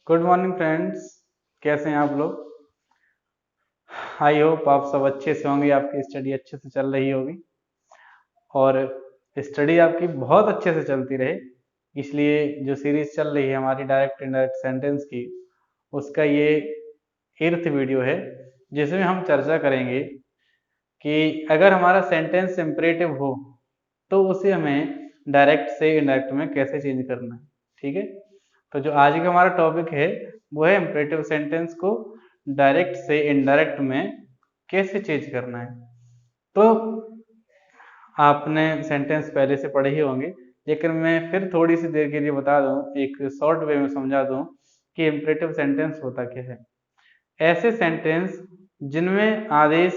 Good morning friends. कैसे हैं आप लोग? आई होप आप सब अच्छे से होंगे, आपकी स्टडी अच्छे से चल रही होगी और स्टडी आपकी बहुत अच्छे से चलती रहे। इसलिए जो सीरीज चल रही है हमारी डायरेक्ट इनडायरेक्ट सेंटेंस की, उसका ये 8th वीडियो है, जिसमें हम चर्चा करेंगे कि अगर हमारा सेंटेंस इम्परेटिव हो तो उसे हमें डायरेक्ट से इनडायरेक्ट में कैसे चेंज करना है। ठीक है, तो जो आज का हमारा टॉपिक है वो है इम्परेटिव सेंटेंस को डायरेक्ट से इनडायरेक्ट में कैसे चेंज करना है। तो आपने सेंटेंस पहले से पढ़े ही होंगे, लेकिन मैं फिर थोड़ी सी देर के लिए बता दूं, एक शॉर्ट वे में समझा दूं कि इम्परेटिव सेंटेंस होता क्या है। ऐसे सेंटेंस जिनमें आदेश,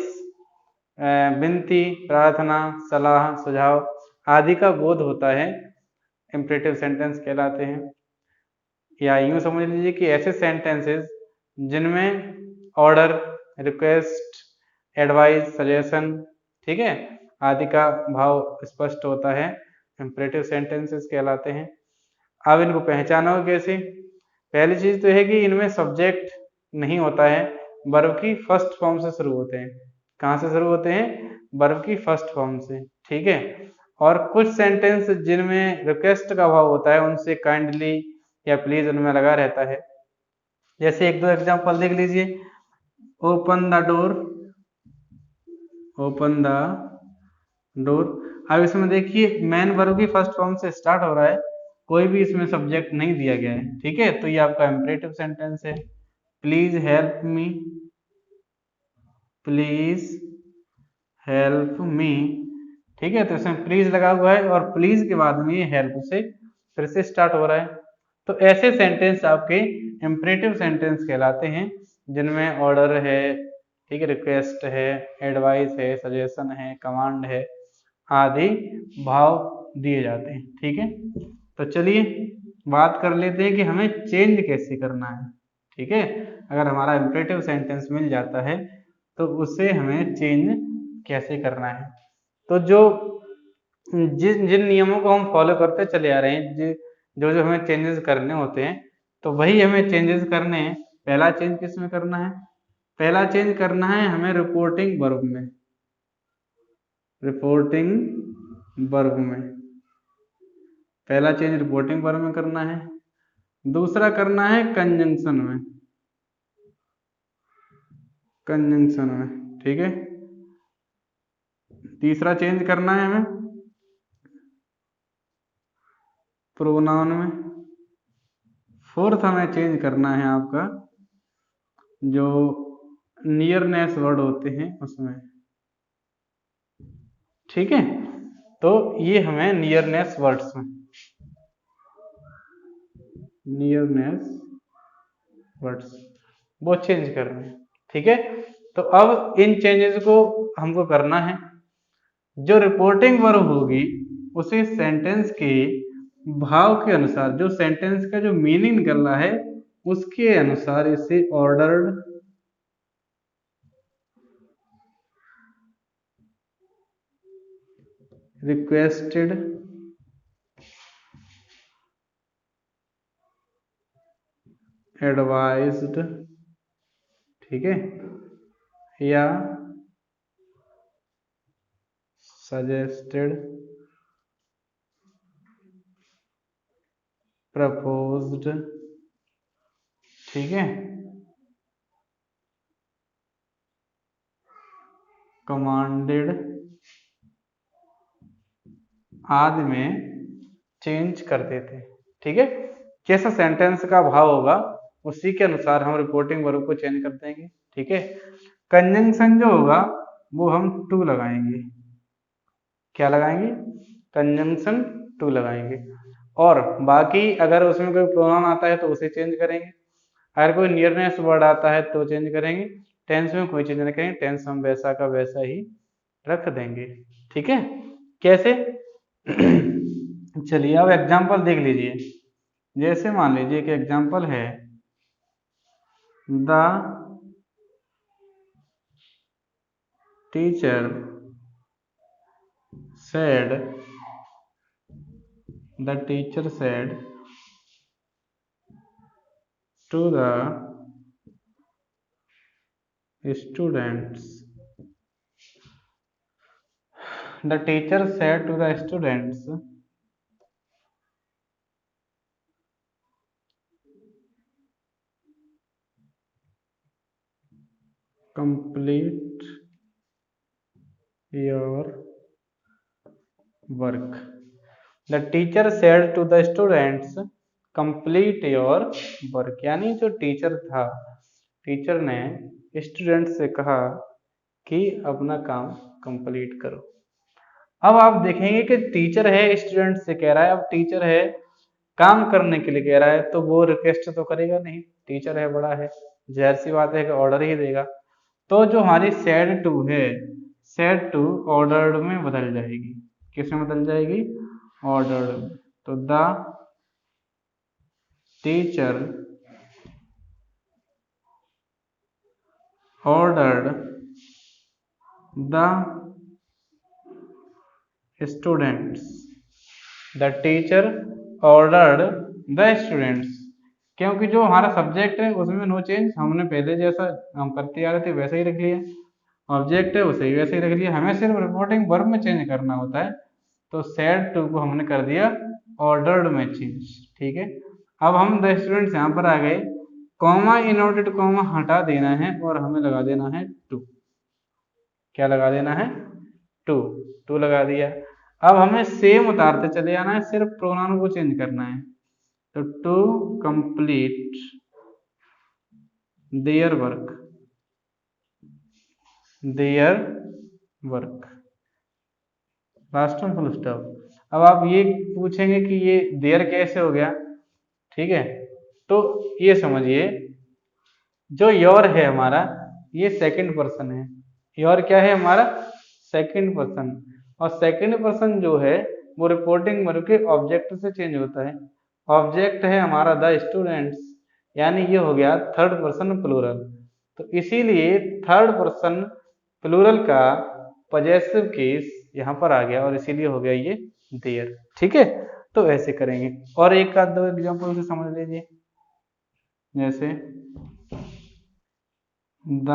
विनती, प्रार्थना, सलाह, सुझाव आदि का बोध होता है इम्परेटिव सेंटेंस कहलाते हैं। या यूं समझ लीजिए कि ऐसे सेंटेंसेस जिनमें ऑर्डर, रिक्वेस्ट, एडवाइस, सजेशन, ठीक है, आदि का भाव स्पष्ट होता है, इम्परेटिव सेंटेंसेस कहलाते हैं। अब इनको पहचानो कैसे? पहली चीज तो है कि इनमें सब्जेक्ट नहीं होता है, वर्ब की फर्स्ट फॉर्म से शुरू होते हैं। कहाँ से शुरू होते हैं? वर्ब की फर्स्ट फॉर्म से। ठीक है, और कुछ सेंटेंस जिनमें रिक्वेस्ट का भाव होता है उनसे काइंडली या प्लीज उनमें लगा रहता है। जैसे एक दो एग्जांपल देख लीजिए। Open the door, open the door. अब इसमें देखिए मैन वर्ब की फर्स्ट फॉर्म से स्टार्ट हो रहा है, कोई भी इसमें सब्जेक्ट नहीं दिया गया है। ठीक है, तो ये आपका इम्परेटिव सेंटेंस है। Please help me, please help मी। ठीक है, तो इसमें प्लीज लगा हुआ है और प्लीज के बाद में ये हेल्प से फिर से स्टार्ट हो रहा है। तो ऐसे सेंटेंस आपके इम्परेटिव सेंटेंस कहलाते हैं जिनमें ऑर्डर है, ठीक है, रिक्वेस्ट है, एडवाइस है, सजेशन है, कमांड है आदि भाव दिए जाते हैं। ठीक है, तो चलिए बात कर लेते हैं कि हमें चेंज कैसे करना है। ठीक है, अगर हमारा इम्परेटिव सेंटेंस मिल जाता है तो उसे हमें चेंज कैसे करना है। तो जो जिन जिन नियमों को हम फॉलो करते चले आ रहे हैं, जो जो हमें चेंजेस करने होते हैं, तो वही हमें चेंजेस करने हैं। पहला चेंज किस में करना है? पहला चेंज करना है हमें रिपोर्टिंग वर्ब में, रिपोर्टिंग वर्ब में पहला चेंज रिपोर्टिंग वर्ब में करना है। दूसरा करना है कंजंक्शन में, कंजंक्शन में। ठीक है, तीसरा चेंज करना है हमें प्रोनाउन में। फोर्थ हमें चेंज करना है आपका जो नियरनेस वर्ड होते हैं उसमें। ठीक है, तो ये हमें नियरनेस वर्ड्स में, नियरनेस वर्ड्स वो चेंज करने हैं। ठीक है, तो अब इन चेंजेस को हमको करना है। जो रिपोर्टिंग वर्ब होगी उसे सेंटेंस के भाव के अनुसार, जो सेंटेंस का जो मीनिंग निकल रहा है उसके अनुसार इसे ऑर्डर्ड, रिक्वेस्टेड, एडवाइज्ड, ठीक है, या सजेस्टेड, प्रपोज्ड, ठीक है, कमांडेड आदि में चेंज कर देते। ठीक है, जैसा सेंटेंस का भाव होगा उसी के अनुसार हम रिपोर्टिंग वर्ब को चेंज कर देंगे। ठीक है, कंजंक्शन जो होगा वो हम टू लगाएंगे। क्या लगाएंगे? कंजंक्शन टू लगाएंगे। और बाकी अगर उसमें कोई प्रोनाउन आता है तो उसे चेंज करेंगे, अगर कोई नियरनेस वर्ड आता है तो चेंज करेंगे। टेंस में कोई चेंज नहीं करेंगे, टेंस हम वैसा का वैसा ही रख देंगे। ठीक है, कैसे? चलिए अब एग्जांपल देख लीजिए। जैसे मान लीजिए कि एग्जांपल है the teacher said, the teacher said to the students. The teacher said to the students, complete your work. The teacher said to the students, complete your work. यानी जो टीचर था, टीचर ने स्टूडेंट से कहा कि अपना काम कंप्लीट करो। अब आप देखेंगे कि टीचर है, स्टूडेंट से कह रहा है। अब टीचर है, काम करने के लिए कह रहा है, तो वो रिक्वेस्ट तो करेगा नहीं, टीचर है, बड़ा है, जाहिर सी बात है कि ऑर्डर ही देगा। तो जो हमारी सेड टू है, सेड टू ऑर्डर्ड में बदल जाएगी। किस में बदल जाएगी? ऑर्डर्ड में। तो the teacher ordered the students. The teacher ordered the students. क्योंकि जो हमारा सब्जेक्ट है उसमें नो चेंज, हमने पहले जैसा हम करते आ रहे थे वैसा ही रख लिया। ऑब्जेक्ट है उसे वैसे ही रख लिया, हमें सिर्फ रिपोर्टिंग वर्ब में चेंज करना होता है। तो सेड टू को हमने कर दिया ऑर्डर्ड में चेंज। ठीक है, अब हम द स्टूडेंट्स यहाँ पर आ गए, कॉमा इनवर्टेड कॉमा हटा देना है और हमें लगा देना है टू। क्या लगा देना है? टू। टू लगा दिया। अब हमें सेम उतारते चले जाना है, सिर्फ प्रोनाउन को चेंज करना है। तो to complete their work, their work, last में फुल स्टॉप। अब आप ये पूछेंगे कि ये देयर कैसे हो गया? ठीक है, तो ये समझिए, जो योर है हमारा, ये सेकंड पर्सन है। योर क्या है हमारा? Second person. और सेकंड पर्सन जो है वो रिपोर्टिंग वर्ब के ऑब्जेक्ट से चेंज होता है। ऑब्जेक्ट है हमारा द स्टूडेंट्स, यानी ये हो गया थर्ड पर्सन प्लूरल। तो इसीलिए थर्ड पर्सन प्लूरल का पजेसिव केस यहाँ पर आ गया और इसीलिए हो गया ये देयर। ठीक है, तो ऐसे करेंगे। और एक आध दो एग्जाम्पल से समझ लीजिए, जैसे the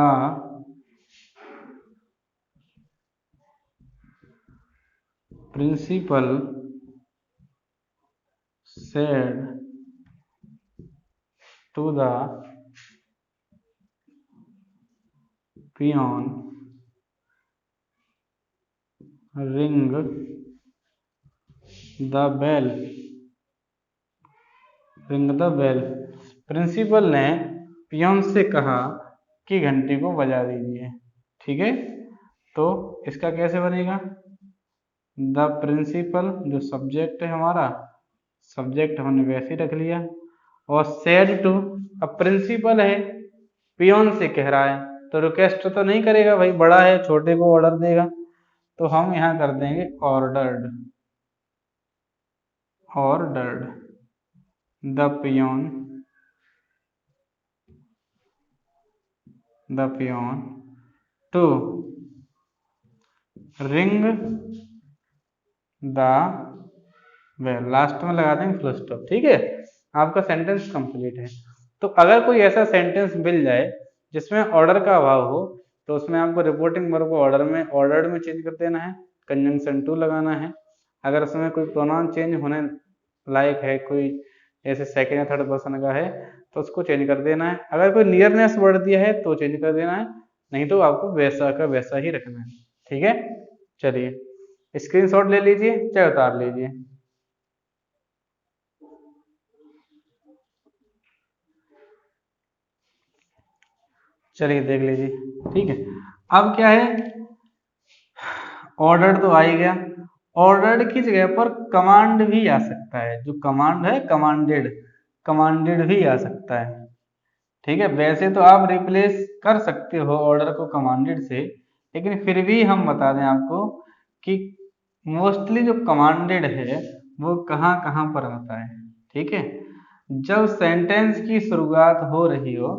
principal said to the peon, ring the bell, ring the bell। Principal ने पियोन से कहा कि घंटी को बजा दीजिए। ठीक है, तो इसका कैसे बनेगा? द प्रिंसिपल, जो सब्जेक्ट है हमारा, सब्जेक्ट हमने वैसे ही रख लिया, और सेड टू, अब प्रिंसिपल है, पियोन से कह रहा है, तो रिक्वेस्ट तो नहीं करेगा भाई, बड़ा है, छोटे को ऑर्डर देगा। तो हम यहाँ कर देंगे ordered, ordered the peon, the peon to ring the bell. Last में लगा देंगे फुल स्टॉप। ठीक है, आपका सेंटेंस कंप्लीट है। तो अगर कोई ऐसा सेंटेंस मिल जाए जिसमें ऑर्डर का अभाव हो, तो उसमें आपको रिपोर्टिंग वर्ब को ऑर्डर में, ऑर्डर्ड में चेंज कर देना है, कंजंक्शन टू लगाना है। अगर उसमें कोई प्रोनाउन चेंज होने लायक है, कोई ऐसे सेकंड या थर्ड पर्सन का है, तो उसको चेंज कर देना है। अगर कोई नियरनेस वर्ड दिया है तो चेंज कर देना है, नहीं तो आपको वैसा का वैसा ही रखना है। ठीक है, चलिए स्क्रीनशॉट ले लीजिए, चाहे उतार लीजिए। चलिए देख लीजिए। ठीक है, अब क्या है, ऑर्डर्ड तो आ ही गया। ऑर्डर्ड की जगह पर कमांड भी आ सकता है, जो कमांड है कमांडेड, कमांडेड भी आ सकता है। ठीक है, वैसे तो आप रिप्लेस कर सकते हो ऑर्डर को कमांडेड से, लेकिन फिर भी हम बता दें आपको कि मोस्टली जो कमांडेड है वो कहाँ कहाँ पर आता है। ठीक है, जब सेंटेंस की शुरुआत हो रही हो,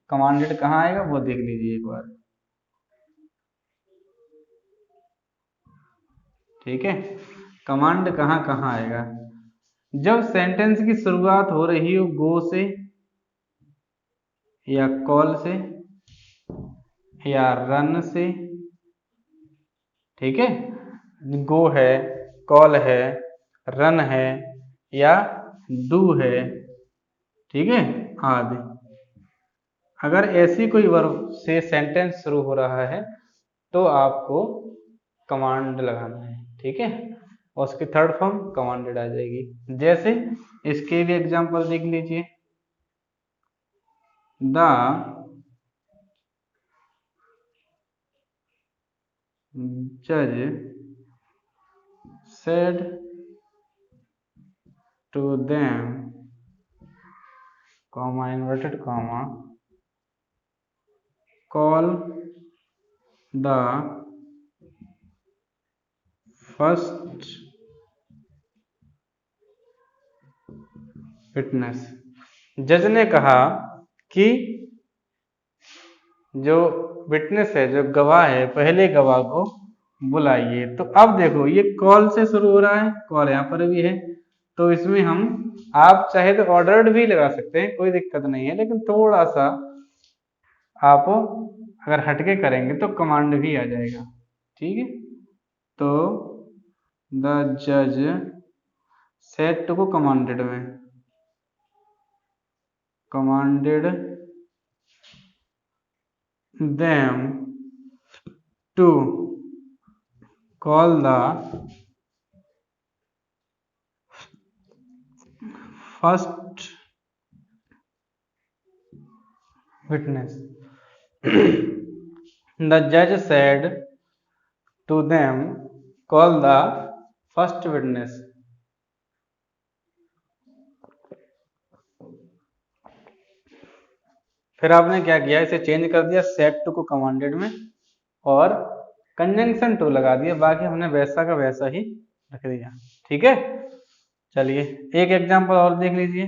कमांडेड कहाँ आएगा वो देख लीजिए एक बार। ठीक है, कमांड कहाँ कहाँ आएगा? जब सेंटेंस की शुरुआत हो रही हो गो से, या कॉल से या रन से, ठीक है। गो है, कॉल है, रन है या डू है, ठीक है, आदि। अगर ऐसी कोई वर्ब से सेंटेंस शुरू हो रहा है तो आपको कमांड लगाना है, ठीक है, और उसकी थर्ड फॉर्म कमांडेड आ जाएगी। जैसे इसके भी एग्जांपल देख लीजिए। द जज said to them, comma inverted comma, call the first witness। जज ने कहा कि जो विटनेस है, जो गवाह है, पहले गवाह को बुलाइए। तो अब देखो ये कॉल से शुरू हो रहा है, कॉल यहाँ पर भी है, तो इसमें हम, आप चाहे तो ऑर्डर्ड भी लगा सकते हैं, कोई दिक्कत नहीं है, लेकिन थोड़ा सा आप अगर हटके करेंगे तो कमांड भी आ जाएगा, ठीक है। तो द जज सेट को कमांडेड में, commanded them to call the first witness। The judge said to them, call the first witness। फिर आपने क्या किया, इसे चेंज कर दिया सेट टू को कमांडेड में और कंजंक्शन टू लगा दिया, बाकी हमने वैसा का वैसा ही रख दिया, ठीक है। चलिए एक एग्जांपल और देख लीजिए।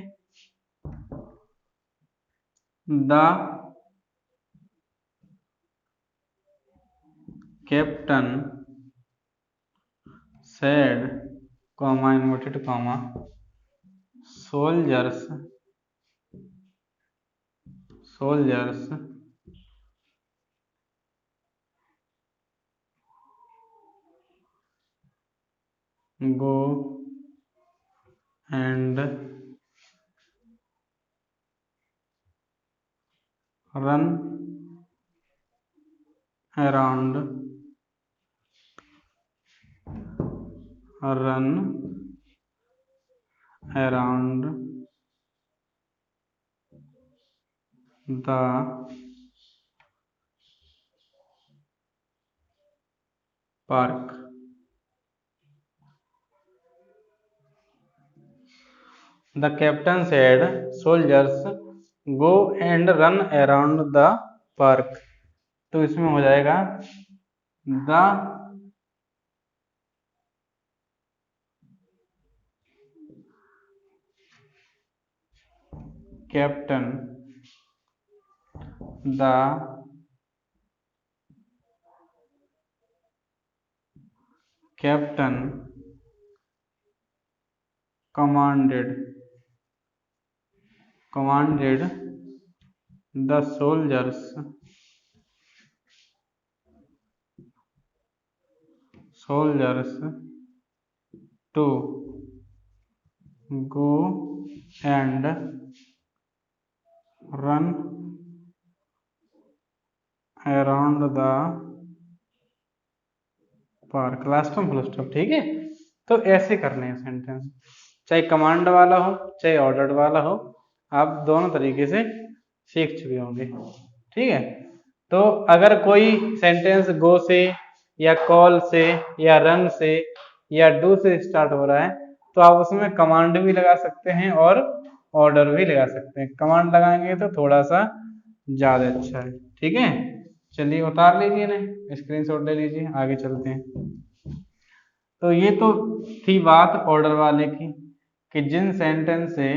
The captain said, comma inverted comma, soldiers go and run around the park। The captain said, soldiers go and run around the park। तो इसमें हो जाएगा the captain commanded the soldiers to go and run around the park. Last में full stop, ठीक है। तो ऐसे करने हैं सेंटेंस, चाहे कमांड वाला हो चाहे ऑर्डर्ड वाला हो, आप दोनों तरीके से सीख चुके होंगे, ठीक है। तो अगर कोई सेंटेंस गो से या कॉल से या रन से या डू से स्टार्ट हो रहा है तो आप उसमें कमांड भी लगा सकते हैं और ऑर्डर भी लगा सकते हैं। कमांड लगाएंगे तो थोड़ा सा ज्यादा अच्छा है, ठीक है। चलिए उतार लीजिए ना, स्क्रीनशॉट ले लीजिए, आगे चलते हैं। तो ये तो थी बात ऑर्डर वाले की, कि जिन सेंटेंस से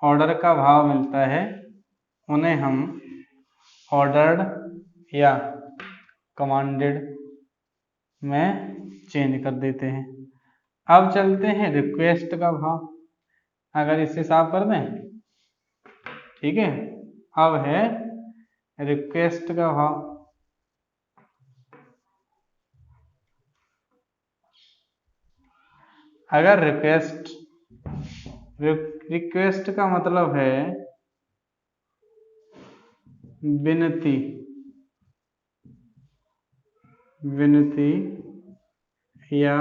ऑर्डर का भाव मिलता है उन्हें हम ऑर्डर्ड या कमांडेड में चेंज कर देते हैं। अब चलते हैं रिक्वेस्ट का भाव, अगर इसे साफ कर दें, ठीक है। अब है रिक्वेस्ट का भाव, अगर रिक्वेस्ट का मतलब है विनती, विनती या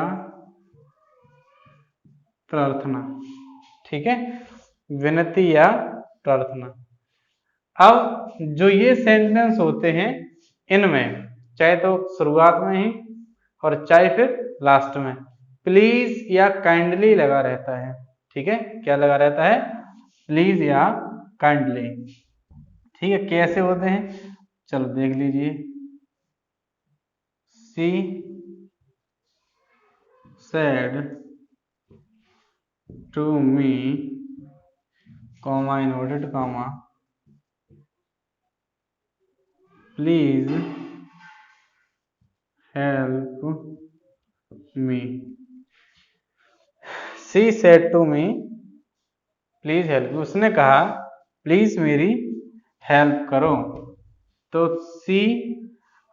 प्रार्थना, ठीक है, विनती या प्रार्थना। अब जो ये सेंटेंस होते हैं इनमें चाहे तो शुरुआत में ही और चाहे फिर लास्ट में प्लीज या काइंडली लगा रहता है, ठीक है, क्या लगा रहता है, प्लीज या काइंडली, ठीक है। कैसे होते हैं चलो देख लीजिए, she said to me, comma inverted comma, please help me, she said to me please help, उसने कहा प्लीज मेरी हेल्प करो। तो सी,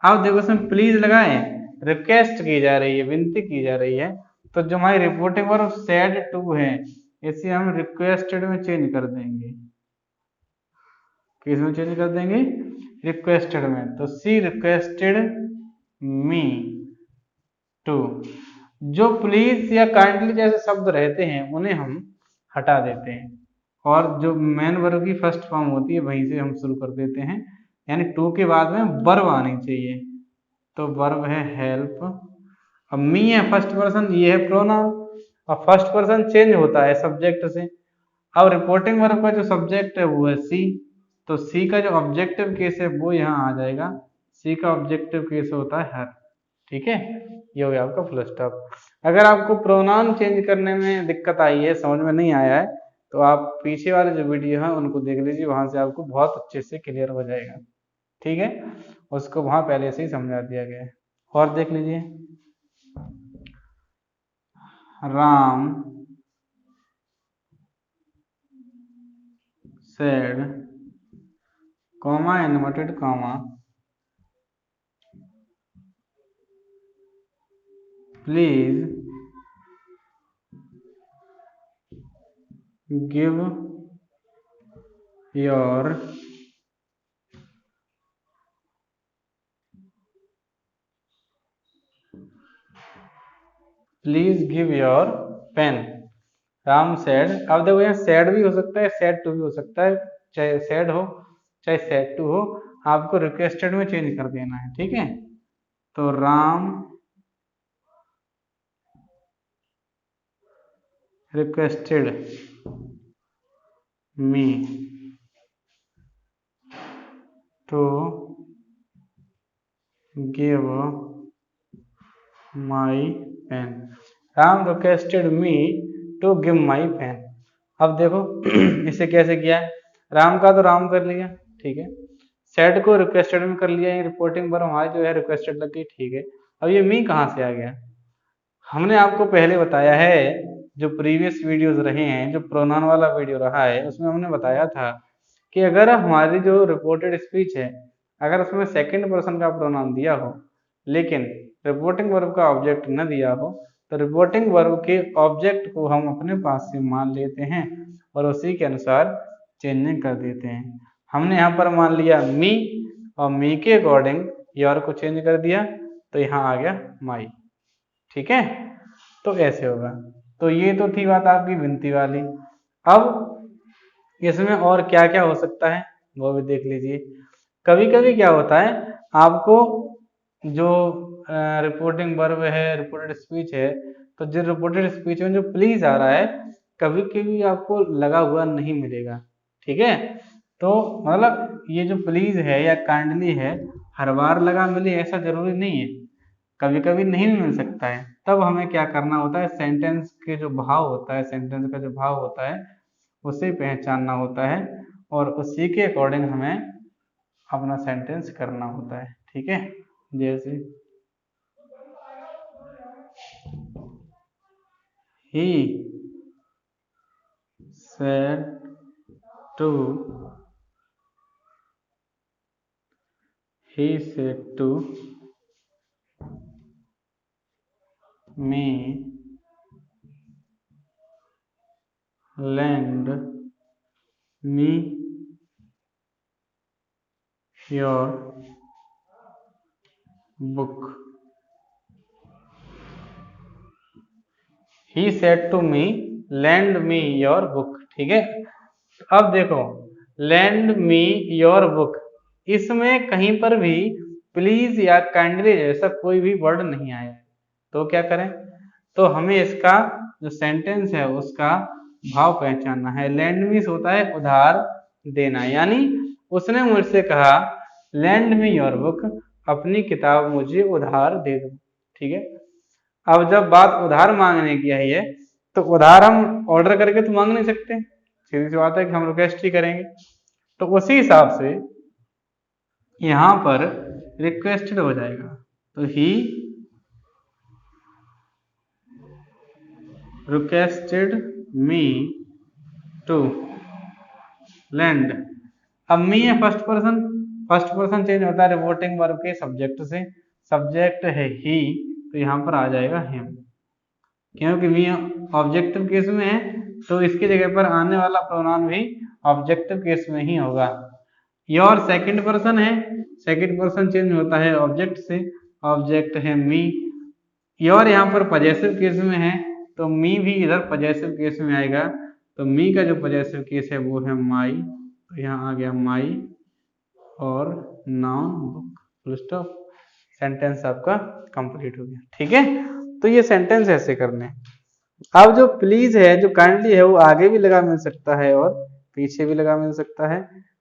अब देखो उसमें प्लीज लगाए, रिक्वेस्ट की जा रही है, विनती की जा रही है, तो जो हमारी रिपोर्टिंग वर्ब सेड टू है इसे हम रिक्वेस्टेड में चेंज कर देंगे, किस में चेंज कर देंगे, रिक्वेस्टेड में। तो सी रिक्वेस्टेड मी टू, जो प्लीज या काइंडली जैसे शब्द रहते हैं उन्हें हम हटा देते हैं और जो मेन वर्ब की फर्स्ट फॉर्म होती है वहीं से हम शुरू कर देते हैं, यानी टू के बाद में वर्ब आनी चाहिए। तो वर्ब है हेल्प, अब मी है फर्स्ट पर्सन, ये है प्रोनाउन, और फर्स्ट पर्सन चेंज होता है सब्जेक्ट से। अब रिपोर्टिंग वर्ब का जो सब्जेक्ट है वो है सी, तो सी का जो ऑब्जेक्टिव केस है वो यहाँ आ जाएगा, सी का ऑब्जेक्टिव केस होता है हर, ठीक है। ये हो गया आपका फुल स्टॉप। अगर आपको प्रोनाउन चेंज करने में दिक्कत आई है, समझ में नहीं आया है, तो आप पीछे वाले जो वीडियो है उनको देख लीजिए, वहां से आपको बहुत अच्छे से क्लियर हो जाएगा, ठीक है, उसको वहां पहले से ही समझा दिया गया है। और देख लीजिए, Ram said, comma inverted comma, please give your please give your pen, Ram said. अब देखो यहाँ सैड भी हो सकता है, सैड टू भी हो सकता है, चाहे सैड हो चाहे सैड टू हो, आपको रिक्वेस्टेड में चेंज कर देना है, ठीक है। तो Ram requested me to give my pen, Ram requested me to give my pen. अब देखो इसे कैसे किया है, राम का तो राम कर लिया, ठीक है, सेड को रिक्वेस्टेड में कर लिया, ये रिपोर्टिंग पर हमारी जो है रिक्वेस्टेड लग गई, ठीक है। अब ये मी कहाँ से आ गया, हमने आपको पहले बताया है, जो प्रीवियस वीडियोस रहे हैं, जो प्रोनाउन वाला वीडियो रहा है उसमें हमने बताया था कि अगर हमारी जो रिपोर्टेड स्पीच है अगर उसमें सेकंड पर्सन का प्रोनाउन दिया हो लेकिन रिपोर्टिंग वर्ब का ऑब्जेक्ट न दिया हो, तो रिपोर्टिंग वर्ब के ऑब्जेक्ट को हम अपने पास से मान लेते हैं और उसी के अनुसार चेंजिंग कर देते हैं। हमने यहाँ पर मान लिया मी और मी के अकॉर्डिंग योर को चेंज कर दिया, तो यहाँ आ गया माई, ठीक है। तो ऐसे होगा। तो ये तो थी बात आपकी विनती वाली। अब इसमें और क्या क्या हो सकता है वो भी देख लीजिए। कभी कभी क्या होता है, आपको जो रिपोर्टिंग वर्ब है, रिपोर्टेड स्पीच है, तो जो रिपोर्टेड स्पीच में जो प्लीज आ रहा है कभी कभी आपको लगा हुआ नहीं मिलेगा, ठीक है। तो मतलब ये जो प्लीज है या काइंडली है हर बार लगा मिले ऐसा जरूरी नहीं है, कभी कभी नहीं भी मिल सकता है। तब हमें क्या करना होता है, सेंटेंस के जो भाव होता है, सेंटेंस का जो भाव होता है उसे पहचानना होता है और उसी के अकॉर्डिंग हमें अपना सेंटेंस करना होता है, ठीक है। जैसे ही said to he said to me, lend me your book. He said to me, lend me your book. ठीक है, अब देखो lend me your book, इसमें कहीं पर भी प्लीज या काइंडली जैसा कोई भी वर्ड नहीं आया, तो क्या करें, तो हमें इसका जो सेंटेंस है उसका भाव पहचानना है। लैंड मीन्स होता है उधार देना, यानी उसने मुझसे कहा लैंड मी योर बुक, अपनी किताब मुझे उधार दे दो। ठीक है, अब जब बात उधार मांगने की आई है तो उधार हम ऑर्डर करके तो मांग नहीं सकते, सीधी सी बात है कि हम रिक्वेस्ट ही करेंगे, तो उसी हिसाब से यहां पर रिक्वेस्टेड हो जाएगा, तो he requested me to land. अब मी है फर्स्ट पर्सन चेंज होता है रिपोर्टिंग वर्ब के सब्जेक्ट से, सब्जेक्ट है ही, तो यहां पर आ जाएगा हिम, क्योंकि मी ऑब्जेक्टिव केस में है तो इसकी जगह पर आने वाला प्रोनाउन भी ऑब्जेक्टिव केस में ही होगा। योर सेकंड पर्सन है, सेकंड पर्सन चेंज होता है ऑब्जेक्ट से, ऑब्जेक्ट है मी। योर यहाँ पर पजेसिव केस में है तो मी भी इधर पजेसिव केस में आएगा, तो मी का जो पजेसिव केस है वो है माई, तो यहाँ आ गया माई और noun book, full stop, sentence आपका कंप्लीट हो गया। ठीक है, तो ये सेंटेंस ऐसे करने। अब जो प्लीज है, जो काइंडली है, वो आगे भी लगा मिल सकता है और पीछे भी लगा मिल सकता है,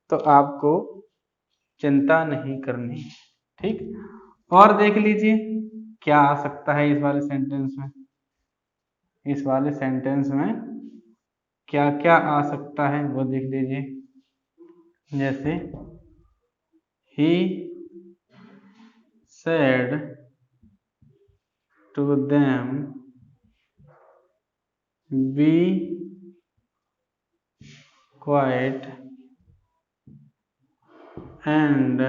तो आपको चिंता नहीं करनी। ठीक, और देख लीजिए क्या आ सकता है इस वाले सेंटेंस में, इस वाले सेंटेंस में क्या क्या आ सकता है वो देख लीजिए। जैसे he said to them, be quiet and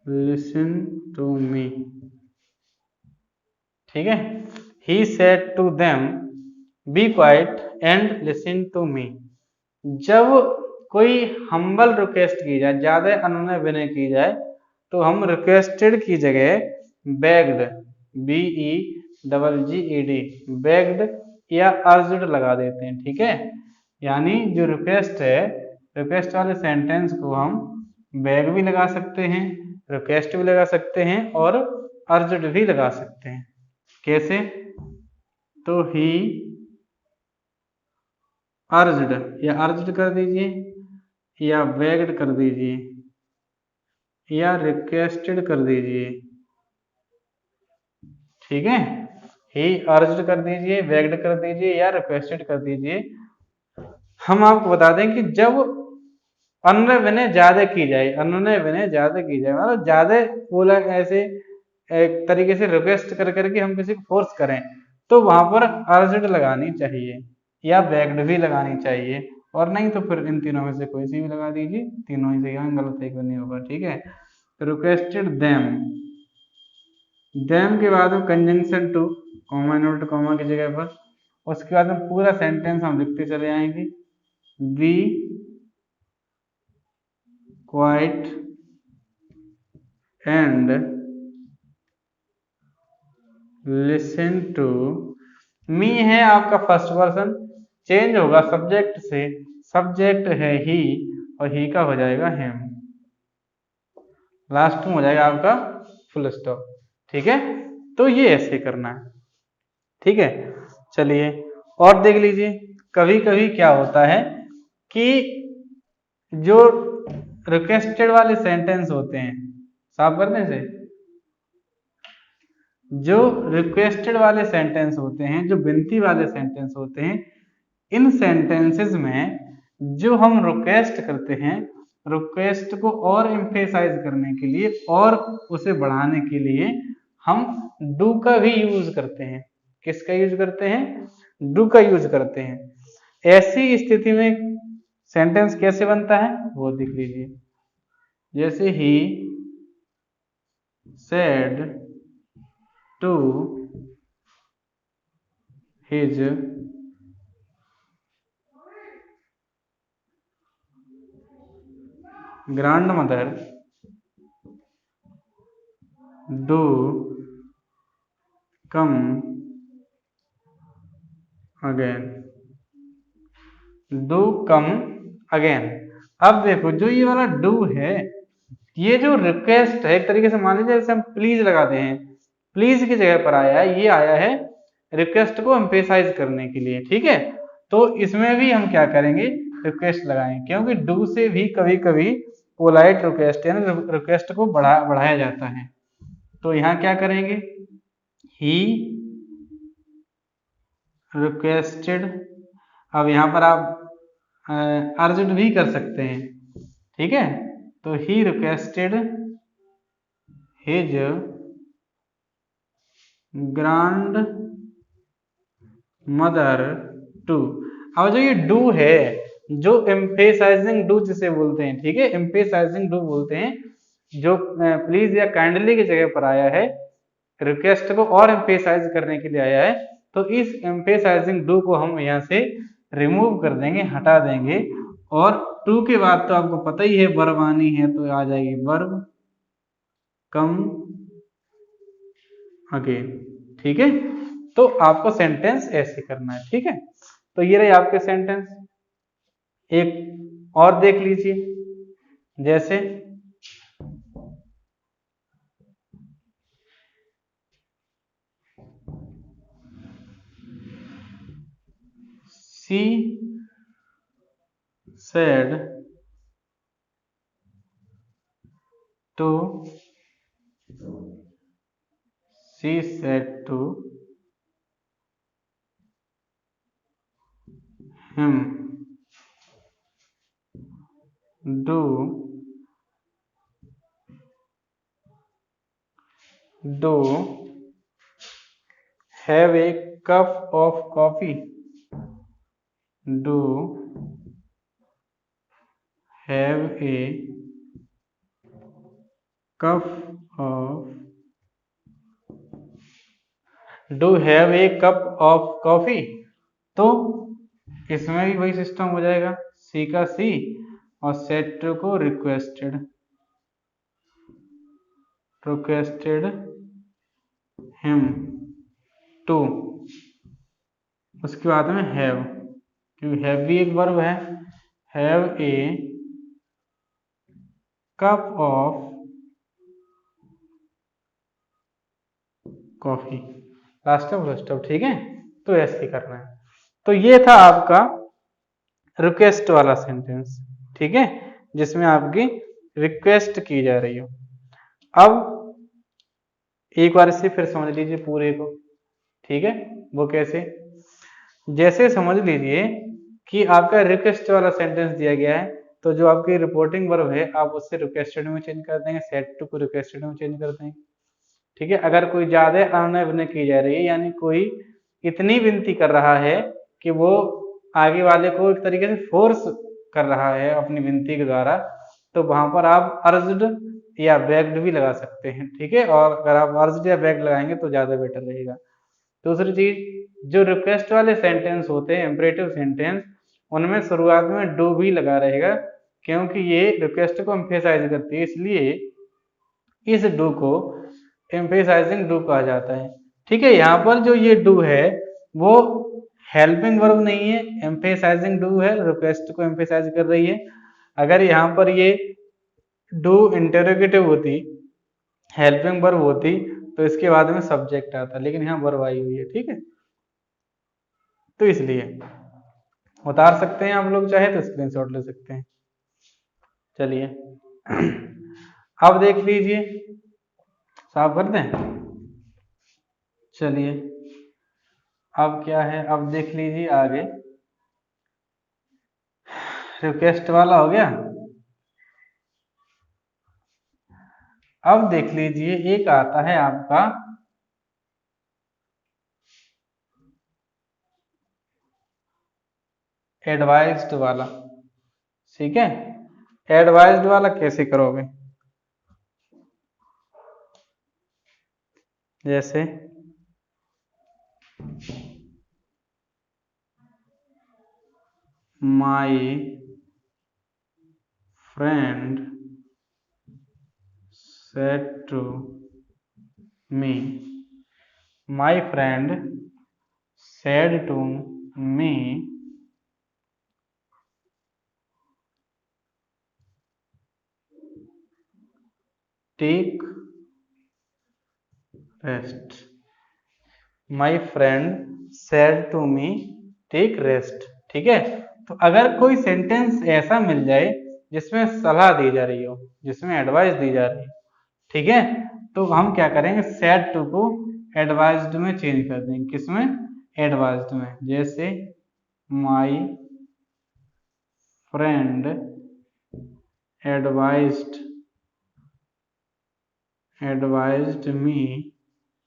listen to me। ठीक है, he said to them, be quiet and listen to me। जब कोई हम्बल रिक्वेस्ट की जाए, ज्यादा अनुनय विनय की जाए, तो हम रिक्वेस्टेड की जगह बेग्ड, BEGGED, बेग्ड या अर्ज्ड लगा देते हैं। ठीक है, यानी जो रिक्वेस्ट है, रिक्वेस्ट वाले सेंटेंस को हम बेग भी लगा सकते हैं, रिक्वेस्ट भी लगा सकते हैं और अर्ज्ड भी लगा सकते हैं। कैसे, तो ही अर्ज्ड, या अर्ज्ड कर दीजिए, या बेग्ड कर दीजिए, या रिक्वेस्टेड कर दीजिए। ठीक है, ही अर्ज्ड कर दीजिए, बेग्ड कर दीजिए या रिक्वेस्टेड कर दीजिए। हम आपको बता दें कि जब अनुनय विनय ज्यादा की जाए, अनुनय विनय ज्यादा की जाए मतलब ज्यादा बोला, ऐसे एक तरीके से रिक्वेस्ट कर करके हम किसी को फोर्स करें, तो वहां पर अर्ज्ड लगानी चाहिए या बेग्ड भी लगानी चाहिए, और नहीं तो फिर इन तीनों में से कोई सी भी लगा दीजिए, तीनों ही सही होंगे, गलत एक भी नहीं होगा। ठीक है, रिक्वेस्टेड देम, देम के बाद में conjunction to, comma note comma की जगह पर, उसके बाद में पूरा सेंटेंस हम लिखते चले आएंगे, be quiet and listen to me. है आपका फर्स्ट पर्सन, चेंज होगा सब्जेक्ट से, सब्जेक्ट है ही और ही का हो जाएगा हिम, लास्ट में हो जाएगा आपका फुल स्टॉप। ठीक है, तो ये ऐसे करना है। ठीक है, चलिए और देख लीजिए, कभी कभी क्या होता है कि जो रिक्वेस्टेड वाले सेंटेंस होते हैं, साफ करने से, जो रिक्वेस्टेड वाले सेंटेंस होते हैं, जो विनती वाले सेंटेंस होते हैं, इन सेंटेंसेस में जो हम रिक्वेस्ट करते हैं, रिक्वेस्ट को और एम्फेसाइज करने के लिए और उसे बढ़ाने के लिए हम डू का भी यूज करते हैं। किसका यूज करते हैं, डू का यूज करते हैं। ऐसी स्थिति में सेंटेंस कैसे बनता है वो देख लीजिए। जैसे he said to his grandmother do come again, do come again. अब देखो जो ये वाला डू है, ये जो रिक्वेस्ट है, एक तरीके से मान लीजिए जैसे हम प्लीज लगाते हैं, प्लीज की जगह पर आया है, ये आया है रिक्वेस्ट को एम्फेसाइज करने के लिए, ठीक है। तो इसमें भी हम क्या करेंगे, रिक्वेस्ट लगाएंगे, क्योंकि डू से भी कभी कभी पोलाइट रिक्वेस्ट यानी रिक्वेस्ट को बढ़ाया जाता है। तो यहाँ क्या करेंगे, ही रिक्वेस्टेड। अब यहाँ पर आप अर्ज्ड भी कर सकते हैं, ठीक है। तो he requested his grandmother to. अब जो ये डू है, जो एम्फेसाइजिंग डू जिसे बोलते हैं, ठीक है, एम्फेसाइजिंग डू बोलते हैं, जो प्लीज या काइंडली की जगह पर आया है, रिक्वेस्ट को और एम्फेसाइज करने के लिए आया है, तो इस एम्फेसाइजिंग डू को हम यहाँ से रिमूव कर देंगे, हटा देंगे। और टू के बाद तो आपको पता ही है वर्ब आनी है, तो आ जाएगी वर्ब कम अगेन, ठीक है। तो आपको सेंटेंस ऐसे करना है, ठीक है। तो ये रहे आपके सेंटेंस। एक और देख लीजिए, जैसे she said to she said to him do have a cup of coffee, do have a cup of do have a cup of coffee. तो इसमें भी वही सिस्टम हो जाएगा, सी का सी और सेट टू को रिक्वेस्टेड हिम टू, उसके बाद में हैव, क्योंकि हैव भी एक वर्ब है, have a cup of coffee, last of first of, ठीक है। तो ऐसे करना है। तो ये था आपका रिक्वेस्ट वाला सेंटेंस, ठीक है, जिसमें आपकी रिक्वेस्ट की जा रही हो। अब एक बार इसे फिर समझ लीजिए पूरे को, ठीक है। वो कैसे, जैसे समझ लीजिए कि आपका रिक्वेस्ट वाला सेंटेंस दिया गया है, तो जो आपकी रिपोर्टिंग वर्ब है आप उससे रिक्वेस्टेड में चेंज कर देंगे, सेट टू को रिक्वेस्टेड में चेंज कर देंगे, ठीक है। अगर कोई ज्यादा अनय विनय की जा रही है, यानी कोई इतनी विनती कर रहा है कि वो आगे वाले को एक तरीके से फोर्स कर रहा है अपनी विनती के द्वारा, तो वहां पर आप अर्ज्ड या बेग्ड भी लगा सकते हैं, ठीक है। और अगर आप अर्ज्ड या बेग्ड लगाएंगे तो ज्यादा बेटर रहेगा। दूसरी चीज, जो रिक्वेस्ट वाले सेंटेंस होते हैं इंपरेटिव सेंटेंस, उनमें शुरुआत में डू भी लगा रहेगा, क्योंकि ये रिक्वेस्ट को एम्फेसाइज करती है, इसलिए इस डू को एम्फेसाइजिंग डू कहा जाता है, ठीक है। यहाँ पर जो ये डू है वो हेल्पिंग वर्ब नहीं है, एम्फेसाइजिंग डू है, रिक्वेस्ट को एम्फेसाइज कर रही है। अगर यहाँ पर ये डू इंटरोगेटिव होती, हेल्पिंग वर्ब होती, तो इसके बाद में सब्जेक्ट आता, लेकिन यहाँ वर्ब आई हुई है, ठीक है। तो इसलिए उतार सकते हैं आप लोग, चाहे तो स्क्रीनशॉट ले सकते हैं। चलिए अब देख लीजिए, साफ कर दें। चलिए अब क्या है, अब देख लीजिए आगे, रिक्वेस्ट वाला हो गया। अब देख लीजिए एक आता है आपका एडवाइज्ड वाला, ठीक है। एडवाइज्ड वाला कैसे करोगे, जैसे my friend said to me, my friend said to me take rest, my friend said to me take rest. ठीक है। तो अगर कोई सेंटेंस ऐसा मिल जाए जिसमें सलाह दी जा रही हो, जिसमें एडवाइस दी जा रही है, ठीक है, तो हम क्या करेंगे, सेड टू को एडवाइज्ड में चेंज कर देंगे। किसमें, एडवाइज्ड में। जैसे my friend advised me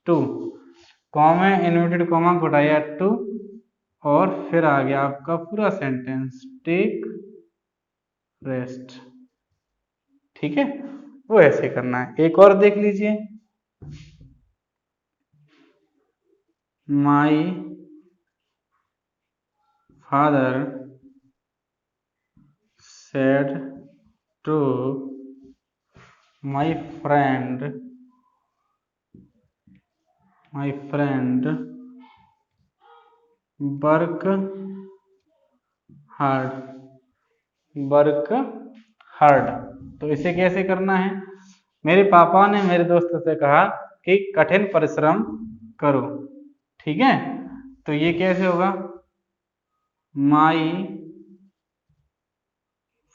to, comma inverted comma को हटाया टू, और फिर आ गया आपका पूरा सेंटेंस टेक रेस्ट। ठीक है, वो ऐसे करना है। एक और देख लीजिए, my father said to my friend work hard. तो इसे कैसे करना है, मेरे पापा ने मेरे दोस्त से कहा कि कठिन परिश्रम करो। ठीक है, तो ये कैसे होगा, my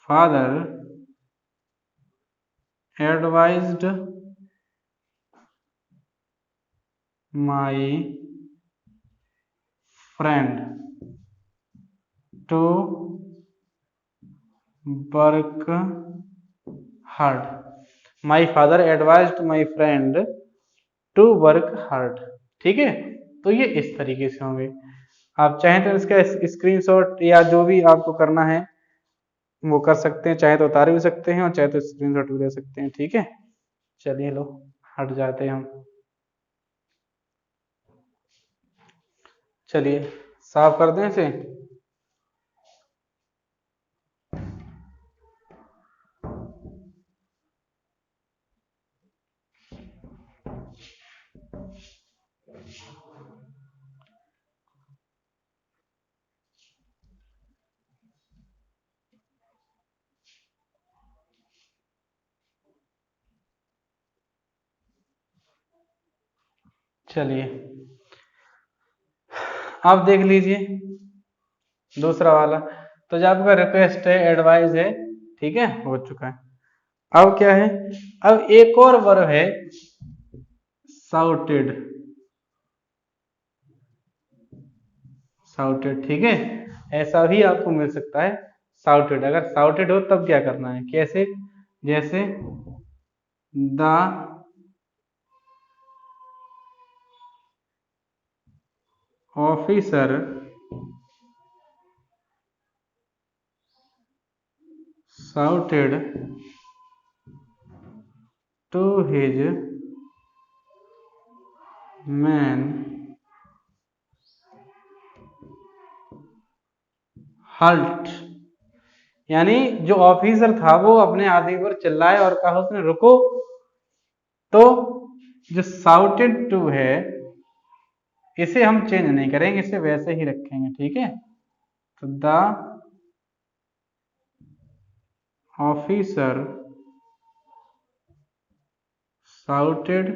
father advised my friend to work hard, my father advised my friend to work hard. ठीक है, तो ये इस तरीके से होंगे। आप चाहें तो इसका स्क्रीनशॉट या जो भी आपको करना है वो कर सकते हैं, चाहे तो उतार भी सकते हैं और चाहे तो स्क्रीनशॉट भी ले सकते हैं। ठीक है, चलिए लो हट जाते हैं हम। चलिए साफ कर दें इसे। चलिए अब देख लीजिए दूसरा वाला। तो जो आपका रिक्वेस्ट है, एडवाइस है, ठीक है, हो चुका है। अब क्या है, अब एक और वर्ब है साउटेड। ठीक है, ऐसा भी आपको मिल सकता है साउटेड। अगर साउटेड हो तब क्या करना है, कैसे, जैसे the officer shouted to his men halt, यानी जो ऑफिसर था वो अपने आदमी पर चिल्लाए और कहा उसने रुको। तो जो shouted to है इसे हम चेंज नहीं करेंगे, इसे वैसे ही रखेंगे। ठीक है, तो the officer shouted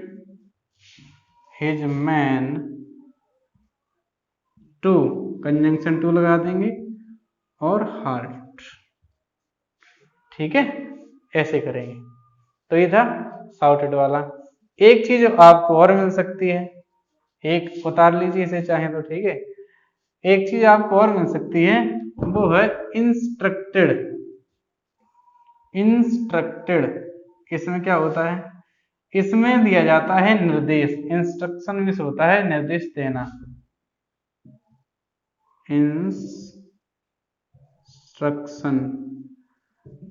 his man to, conjunction to लगा देंगे और हार्ट। ठीक है, ऐसे करेंगे। तो ये था साउटेड वाला। एक चीज आपको और मिल सकती है, एक उतार लीजिए इसे चाहे तो। ठीक है, एक चीज आपको और मिल सकती है, वो है इंस्ट्रक्टेड। इसमें क्या होता है, इसमें दिया जाता है निर्देश। इंस्ट्रक्शन मीन्स होता है निर्देश देना। इंस्ट्रक्शन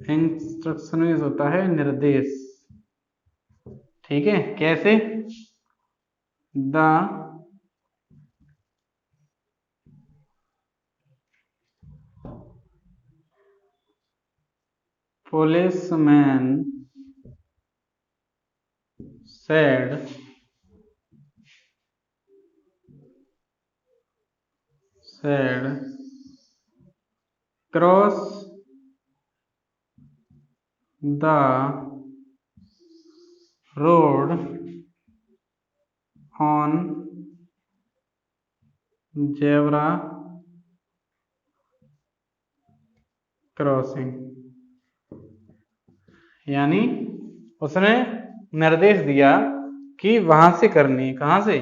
इंस्ट्रक्शन मीन्स होता है निर्देश। ठीक है, कैसे? The policeman said cross the road on zebra crossing. यानी उसने निर्देश दिया कि वहां से करनी है, कहां से?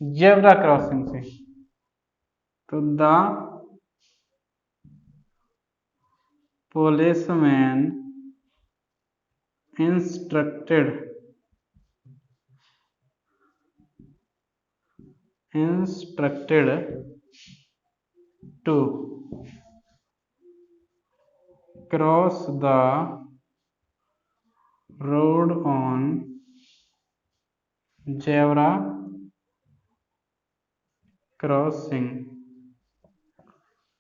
जेब्रा क्रॉसिंग से। तो the policeman instructed to cross the road on zebra crossing।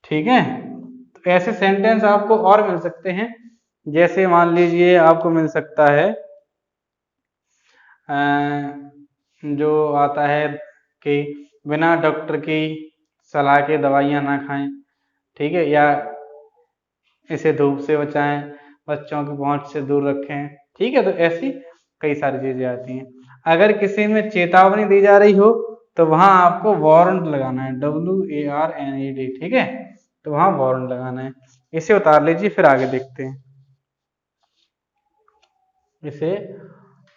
ठीक है, तो ऐसे सेंटेंस आपको और मिल सकते हैं। जैसे मान लीजिए आपको मिल सकता है जो आता है कि बिना डॉक्टर की सलाह के दवाइयाँ ना खाएं। ठीक है, या इसे धूप से बचाएं, बच्चों की पहुंच से दूर रखें। ठीक है, तो ऐसी कई सारी चीजें आती हैं। अगर किसी में चेतावनी दी जा रही हो तो वहां आपको वारंट लगाना है, WARNED। ठीक है, तो वहां वारंट लगाना है। इसे उतार लीजिए, फिर आगे देखते हैं। इसे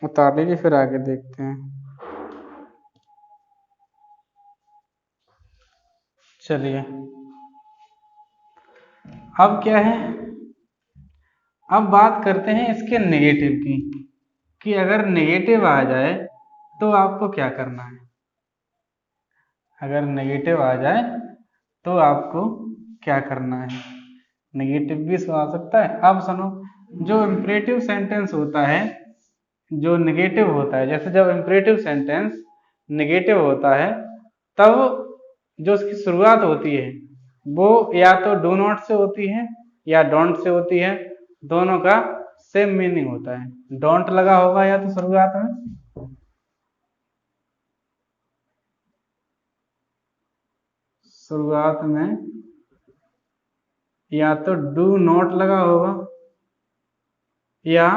उतार लीजिए, फिर आगे देखते हैं। चलिए, अब क्या है, अब बात करते हैं इसके नेगेटिव की, कि अगर नेगेटिव आ जाए तो आपको क्या करना है। अगर नेगेटिव आ जाए तो आपको क्या करना है। नेगेटिव भी आ सकता है। अब सुनो, जो इंपरेटिव सेंटेंस होता है, जो नेगेटिव होता है, जैसे जब इंपरेटिव सेंटेंस नेगेटिव होता है तब जो उसकी शुरुआत होती है वो या तो डू नॉट से होती है या डोंट से होती है। दोनों का सेम मीनिंग होता है। डोंट लगा होगा या तो शुरुआत में या तो डू नॉट लगा होगा या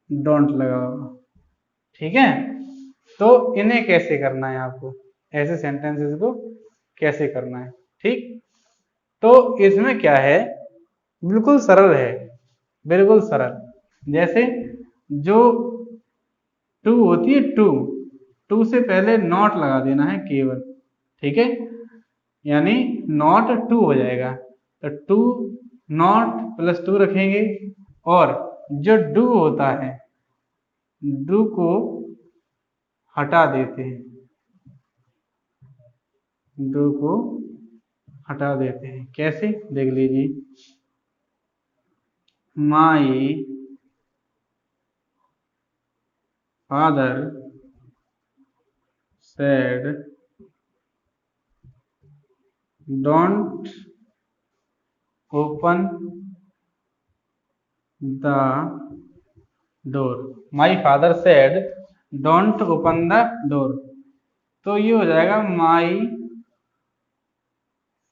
डोंट लगा होगा। ठीक है, तो इन्हें कैसे करना है आपको, ऐसे सेंटेंसेस को कैसे करना है। ठीक, तो इसमें क्या है, बिल्कुल सरल है, बिल्कुल सरल। जैसे जो टू होती है, टू से पहले नॉट लगा देना है केवल। ठीक है, यानी नॉट टू हो जाएगा। तो टू नॉट प्लस टू रखेंगे, और जो डू होता है डू को हटा देते हैं, डू को हटा देते हैं। कैसे, देख लीजिए। My father said don't open the door। My father said don't open the door। तो ये हो जाएगा my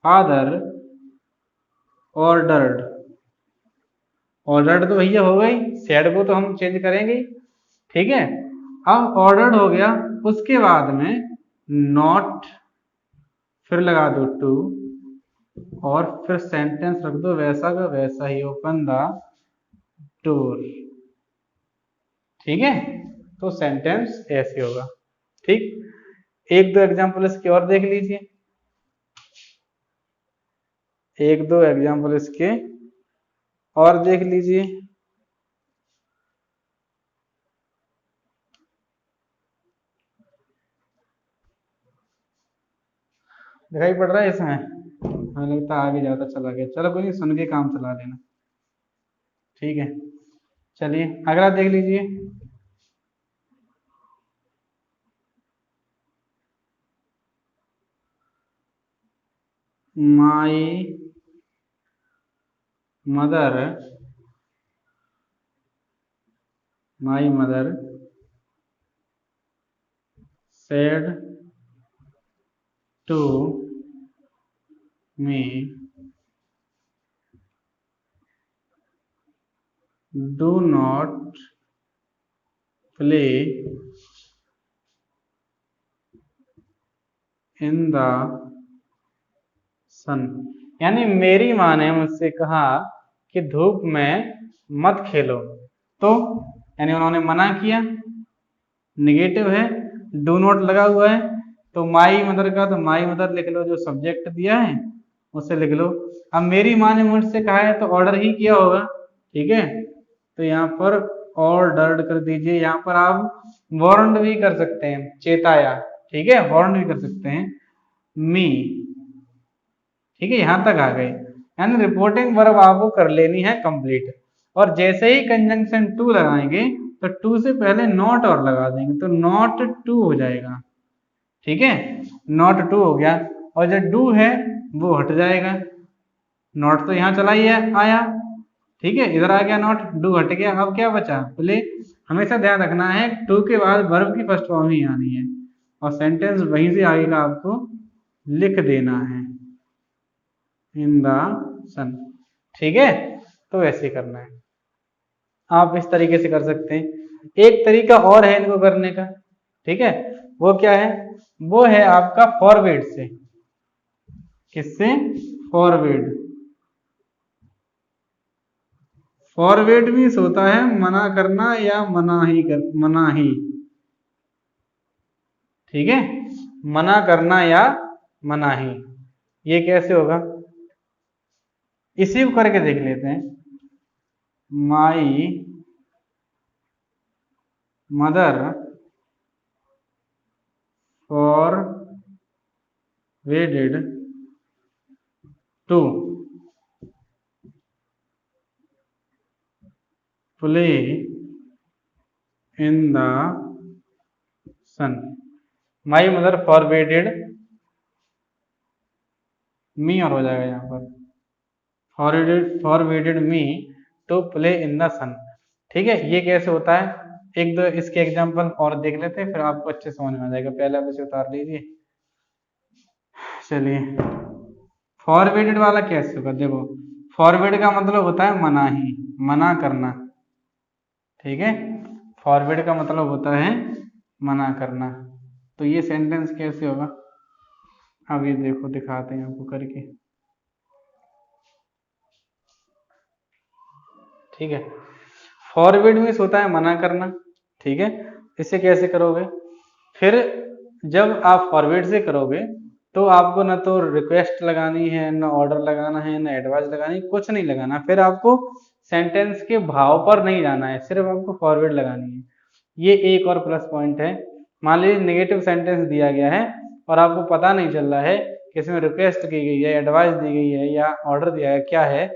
father ordered। ऑर्डर्ड तो भैया हो गई, said को तो हम चेंज करेंगे। ठीक है, अब ऑर्डर्ड हो गया, उसके बाद में नॉट, फिर लगा दो टू, और फिर सेंटेंस रख दो वैसा का वैसा ही, ओपन द डोर। ठीक है, तो सेंटेंस ऐसे होगा। ठीक, एक दो एग्जांपल इसके और देख लीजिए, एक दो एग्जांपल इसके और देख लीजिए। दिखाई पड़ रहा है इसमें? हमें लगता है आगे ज़्यादा चला गया, चलो कोई नहीं, सुन के काम चला लेना। ठीक है, चलिए अगला देख लीजिए। My mother, my mother said to me do not play in the sun. यानी मेरी माँ ने मुझसे कहा कि धूप में मत खेलो, तो यानी उन्होंने मना किया, निगेटिव है, डू नॉट लगा हुआ है, तो माई मदर का तो माई मदर लिख लो, जो सब्जेक्ट दिया है उसे लिख लो। अब मेरी माँ ने मुझसे कहा है तो ऑर्डर ही किया होगा, ठीक है, तो यहाँ पर ऑर्डर्ड कर दीजिए। यहाँ पर आप वार्न्ड भी कर सकते हैं, चेताया, ठीक है, वार्न भी कर सकते हैं, मी, ठीक है, यहाँ तक आ गए। यानी रिपोर्टिंग वर्ब आपको कर लेनी है कंप्लीट, और जैसे ही कंजंक्शन टू लगाएंगे तो टू से पहले नॉट और लगा देंगे, तो नॉट टू हो जाएगा, ठीक है, नॉट टू हो गया, और जो डू है वो हट जाएगा, नॉट तो यहाँ चला ही है आया, ठीक है, इधर आ गया नॉट, डू हट गया, अब क्या बचा प्ले। हमेशा ध्यान रखना है टू के बाद वर्ब की फर्स्ट फॉर्म ही आनी है, और सेंटेंस वहीं से आगे का आपको लिख देना है, इन द सन, ठीक है, तो ऐसे करना है। आप इस तरीके से कर सकते हैं। एक तरीका और है इनको करने का, ठीक है, वो क्या है, वो है आपका फॉरवर्ड से। किससे? फॉरवर्ड। फॉरवर्ड मीन्स होता है मना करना या मनाही, ठीक है, मना करना या मनाही। ये कैसे होगा, इसी को करके देख लेते हैं। My mother forwarded to play in the sun। My mother forwarded me, और हो जाएगा यहाँ पर forwarded me to play in the sun, ठीक है। ये कैसे होता है, एक दो इसके एग्जांपल और देख लेते हैं, फिर आपको अच्छे समझ में आ जाएगा। पहले आप इसे उतार लीजिए। चलिए, फॉरवर्डेड वाला कैसे होगा, देखो, फॉरवर्ड का मतलब होता है मनाही, मना करना, ठीक है, फॉरवर्ड का मतलब होता है मना करना। तो ये सेंटेंस कैसे होगा, अब ये देखो, दिखाते हैं आपको करके, ठीक है। फॉरवर्ड मीन्स होता है मना करना, ठीक है। इसे कैसे करोगे, फिर जब आप फॉरवर्ड से करोगे तो आपको ना तो रिक्वेस्ट लगानी है, ना ऑर्डर लगाना है, ना एडवाइस लगानी है, कुछ नहीं लगाना। फिर आपको सेंटेंस के भाव पर नहीं जाना है, सिर्फ आपको फॉरवर्ड लगानी है। ये एक और प्लस पॉइंट है। मान लीजिए नेगेटिव सेंटेंस दिया गया है और आपको पता नहीं चल रहा है कि इसमें रिक्वेस्ट की गई है, एडवाइस दी गई है या ऑर्डर दिया है, क्या है,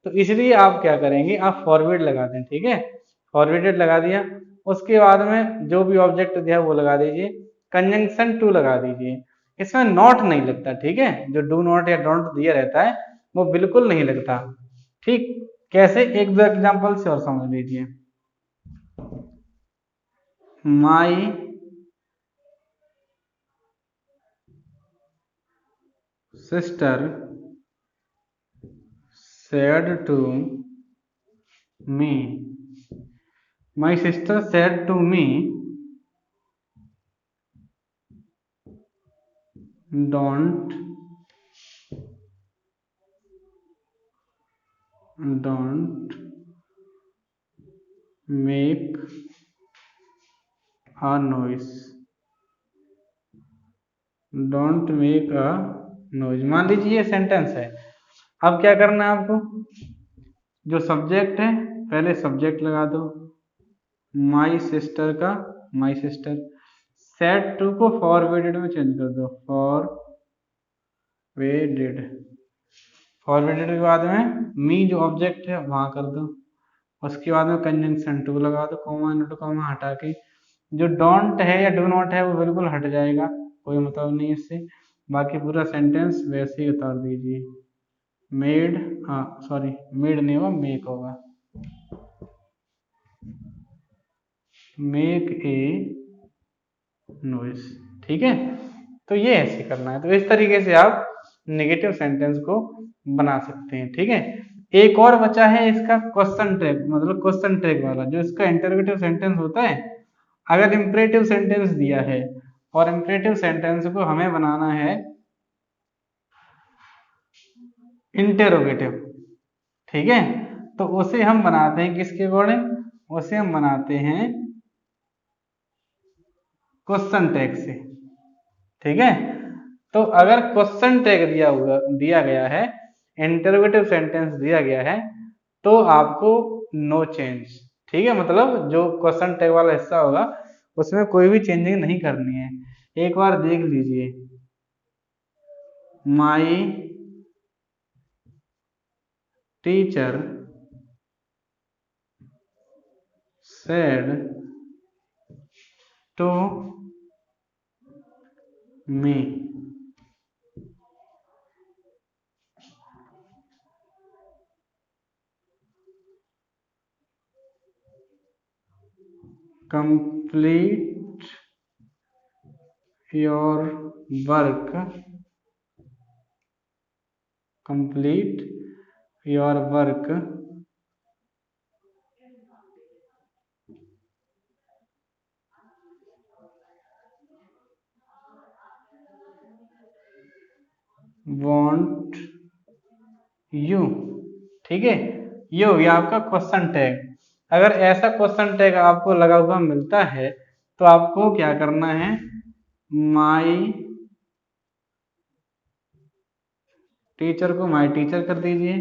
तो इसलिए आप क्या करेंगे, आप फॉरवर्ड लगा दें, ठीक है, फॉरवर्डेड लगा दिया। उसके बाद में जो भी ऑब्जेक्ट दिया वो लगा दीजिए, कंजंक्शन टू लगा दीजिए। इसमें नॉट नहीं लगता, ठीक है, जो डू नॉट या डोंट दिया रहता है वो बिल्कुल नहीं लगता, ठीक। कैसे, एक दो एग्जांपल से और समझ लीजिए। माई sister said to me, my sister said to me, don't make a noise, don't make a noise. मान लीजिए ये सेंटेंस है। अब क्या करना है आपको, जो सब्जेक्ट है पहले सब्जेक्ट लगा दो, माई सिस्टर का माई सिस्टर, सेड टू को फॉरवर्डेड में चेंज कर दो, फॉरवर्डेड, फॉरवर्डेड के बाद में मी जो ऑब्जेक्ट है वहां कर दो, उसके बाद में कंजंक्शन टू लगा दो, कॉमा टू कॉमा हटा के, जो डोंट है या डू नॉट है वो बिल्कुल हट जाएगा, कोई मतलब नहीं इससे। बाकी पूरा सेंटेंस वैसे ही उतार दीजिए। मेड, हाँ सॉरी मेड नहीं होगा, मेक होगा, मेक ए नॉइज। ठीक है, तो ये ऐसे करना है। तो इस तरीके से आप नेगेटिव सेंटेंस को बना सकते हैं। ठीक है, एक और बचा है इसका क्वेश्चन टैग, मतलब क्वेश्चन टैग वाला, जो इसका इंटरोगेटिव सेंटेंस होता है। अगर इंपरेटिव सेंटेंस दिया है और इंपरेटिव सेंटेंस को हमें बनाना है इंटेरोगेटिव, ठीक है, तो उसे हम बनाते हैं किसके अकॉर्डिंग, उसे हम बनाते हैं क्वेश्चन टैग से। ठीक है, तो अगर क्वेश्चन टैग दिया गया है, इंटरोगेटिव सेंटेंस दिया गया है, तो आपको नो चेंज। ठीक है, मतलब जो क्वेश्चन टैग वाला हिस्सा होगा उसमें कोई भी चेंजिंग नहीं करनी है। एक बार देख लीजिए, my teacher said to me, complete your work, complete your work want you. ठीक है, ये हो गया आपका क्वेश्चन टैग। अगर ऐसा क्वेश्चन टैग आपको लगा हुआ मिलता है तो आपको क्या करना है, माई टीचर को माई टीचर कर दीजिए,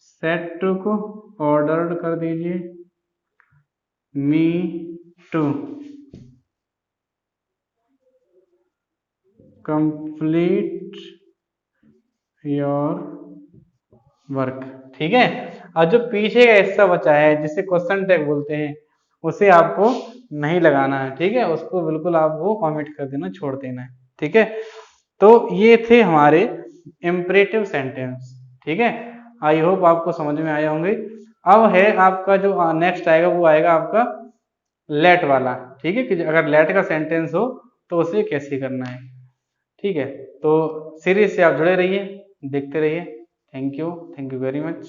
सेट टू को ऑर्डर्ड कर दीजिए, me to complete your work. ठीक है, और जो पीछे का हिस्सा बचा है जिसे क्वेश्चन टैग बोलते हैं उसे आपको नहीं लगाना है। ठीक है, उसको बिल्कुल आपको कमेंट कर देना, छोड़ देना है। ठीक है, तो ये थे हमारे इंपरेटिव सेंटेंस। ठीक है, आई होप आपको समझ में आए होंगे। अब है आपका जो नेक्स्ट आएगा वो आएगा आपका लेट वाला। ठीक है, कि अगर लेट का सेंटेंस हो तो उसे कैसे करना है। ठीक है, तो सीरीज से आप जुड़े रहिए, देखते रहिए। Thank you very much.